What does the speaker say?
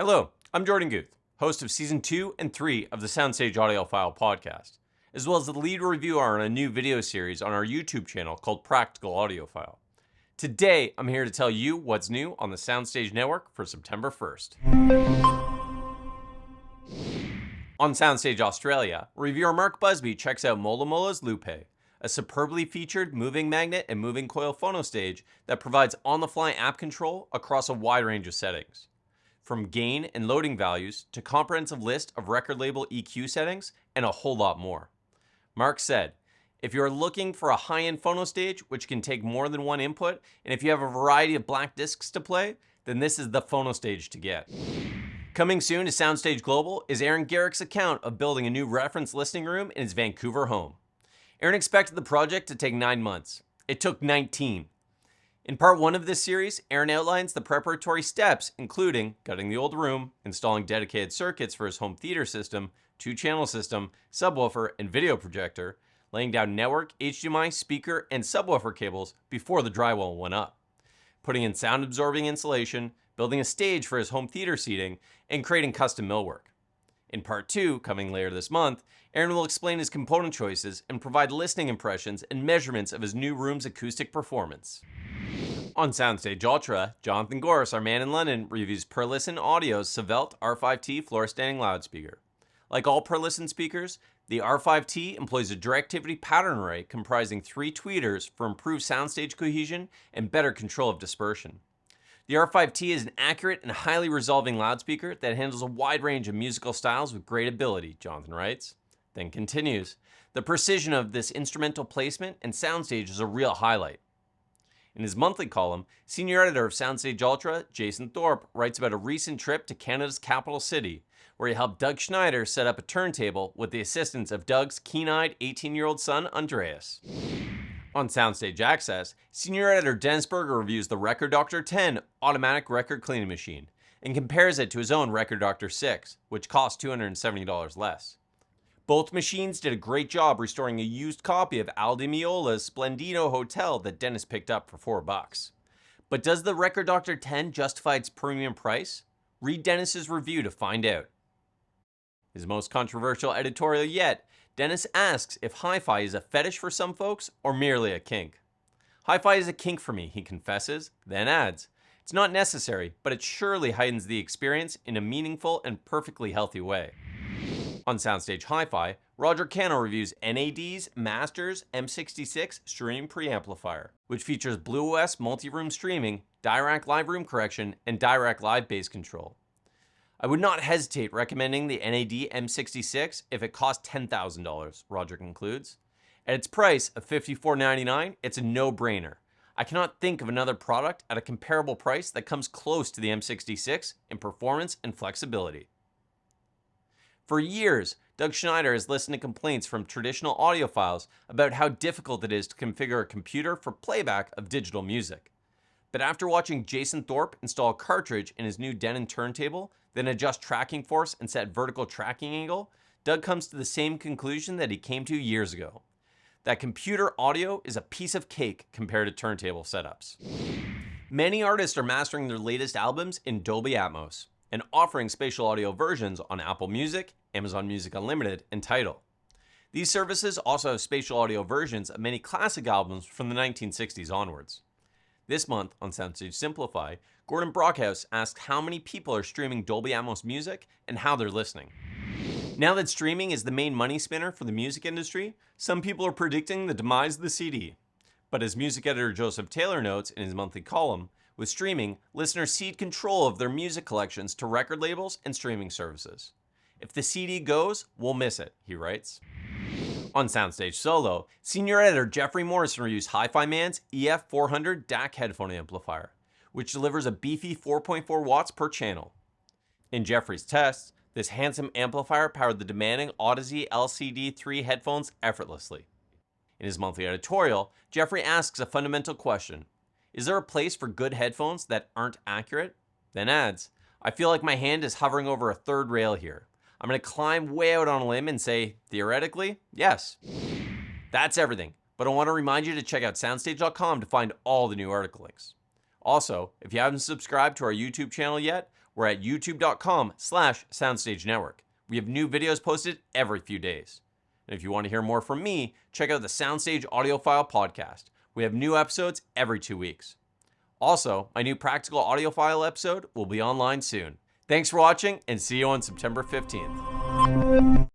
Hello, I'm Jordan Guth, host of Season 2 and 3 of the SoundStage Audiophile podcast, as well as the lead reviewer on a new video series on our YouTube channel called Practical Audiophile. Today, I'm here to tell you what's new on the SoundStage network for September 1st. On SoundStage Australia, reviewer Mark Busby checks out Mola Mola's Lupe, a superbly featured moving magnet and moving coil phonostage that provides on-the-fly app control across a wide range of settings. From gain and loading values to comprehensive list of record label EQ settings and a whole lot more. Mark said, if you're looking for a high-end phonostage which can take more than one input, and if you have a variety of black discs to play, then this is the phonostage to get. Coming soon to SoundStage Global is Aaron Garrick's account of building a new reference listening room in his Vancouver home. Aaron expected the project to take 9 months. It took 19. In part 1 of this series, Aaron outlines the preparatory steps, including gutting the old room, installing dedicated circuits for his home theater system, 2-channel system, subwoofer, and video projector, laying down network, HDMI, speaker, and subwoofer cables before the drywall went up, putting in sound-absorbing insulation, building a stage for his home theater seating, and creating custom millwork. In part 2, coming later this month, Aaron will explain his component choices and provide listening impressions and measurements of his new room's acoustic performance. On SoundStage Ultra, Jonathan Gorse, our man in London, reviews Per-Listen Audio's Sept R5T floor standing loudspeaker. Like all Per-Listen speakers, the R5T employs a directivity pattern array comprising 3 tweeters for improved soundstage cohesion and better control of dispersion. The R5T is an accurate and highly resolving loudspeaker that handles a wide range of musical styles with great ability, Jonathan writes. Then continues, the precision of this instrumental placement and soundstage is a real highlight. In his monthly column, senior editor of SoundStage Ultra, Jason Thorpe, writes about a recent trip to Canada's capital city, where he helped Doug Schneider set up a turntable with the assistance of Doug's keen-eyed 18-year-old son, Andreas. On SoundStage Access, senior editor Dennis Berger reviews the Record Doctor 10 automatic record cleaning machine and compares it to his own Record Doctor 6, which costs $270 less. Both machines did a great job restoring a used copy of Al Di Meola's Splendino Hotel that Dennis picked up for $4. But does the Record Doctor 10 justify its premium price? Read Dennis's review to find out. His most controversial editorial yet, Dennis asks if hi-fi is a fetish for some folks or merely a kink. Hi-fi is a kink for me, he confesses, then adds, it's not necessary, but it surely heightens the experience in a meaningful and perfectly healthy way. On SoundStage Hi-Fi, Roger Cano reviews NAD's Masters M66 Stream Preamplifier, which features BlueOS multi-room streaming, Dirac live room correction, and Dirac live bass control. I would not hesitate recommending the NAD M66 if it cost $10,000, Roger concludes. At its price of $54.99, it's a no-brainer. I cannot think of another product at a comparable price that comes close to the M66 in performance and flexibility. For years, Doug Schneider has listened to complaints from traditional audiophiles about how difficult it is to configure a computer for playback of digital music. But after watching Jason Thorpe install a cartridge in his new Denon turntable, then adjust tracking force and set vertical tracking angle, Doug comes to the same conclusion that he came to years ago. That computer audio is a piece of cake compared to turntable setups. Many artists are mastering their latest albums in Dolby Atmos and offering spatial audio versions on Apple Music, Amazon Music Unlimited, and Tidal. These services also have spatial audio versions of many classic albums from the 1960s onwards. This month on SoundStage Simplify, Gordon Brockhouse asks how many people are streaming Dolby Atmos music and how they're listening. Now that streaming is the main money spinner for the music industry, some people are predicting the demise of the CD. But as music editor Joseph Taylor notes in his monthly column, with streaming, listeners cede control of their music collections to record labels and streaming services. If the CD goes, we'll miss it, he writes. On SoundStage Solo, senior editor Jeffrey Morrison reviews Hi-Fi Man's EF400 DAC headphone amplifier, which delivers a beefy 4.4 watts per channel. In Jeffrey's tests, this handsome amplifier powered the demanding Odyssey LCD3 headphones effortlessly. In his monthly editorial, Jeffrey asks a fundamental question. Is there a place for good headphones that aren't accurate? Then adds, I feel like my hand is hovering over a third rail here. I'm going to climb way out on a limb and say, theoretically, yes. That's everything, but I want to remind you to check out soundstage.com to find all the new article links. Also, if you haven't subscribed to our YouTube channel yet, We're at youtube.com/SoundStage Network. We have new videos posted every few days. And if you want to hear more from me, check out the SoundStage Audiophile podcast. We have new episodes every 2 weeks. Also, my new Practical Audiophile episode will be online soon. Thanks for watching, and see you on September 15th.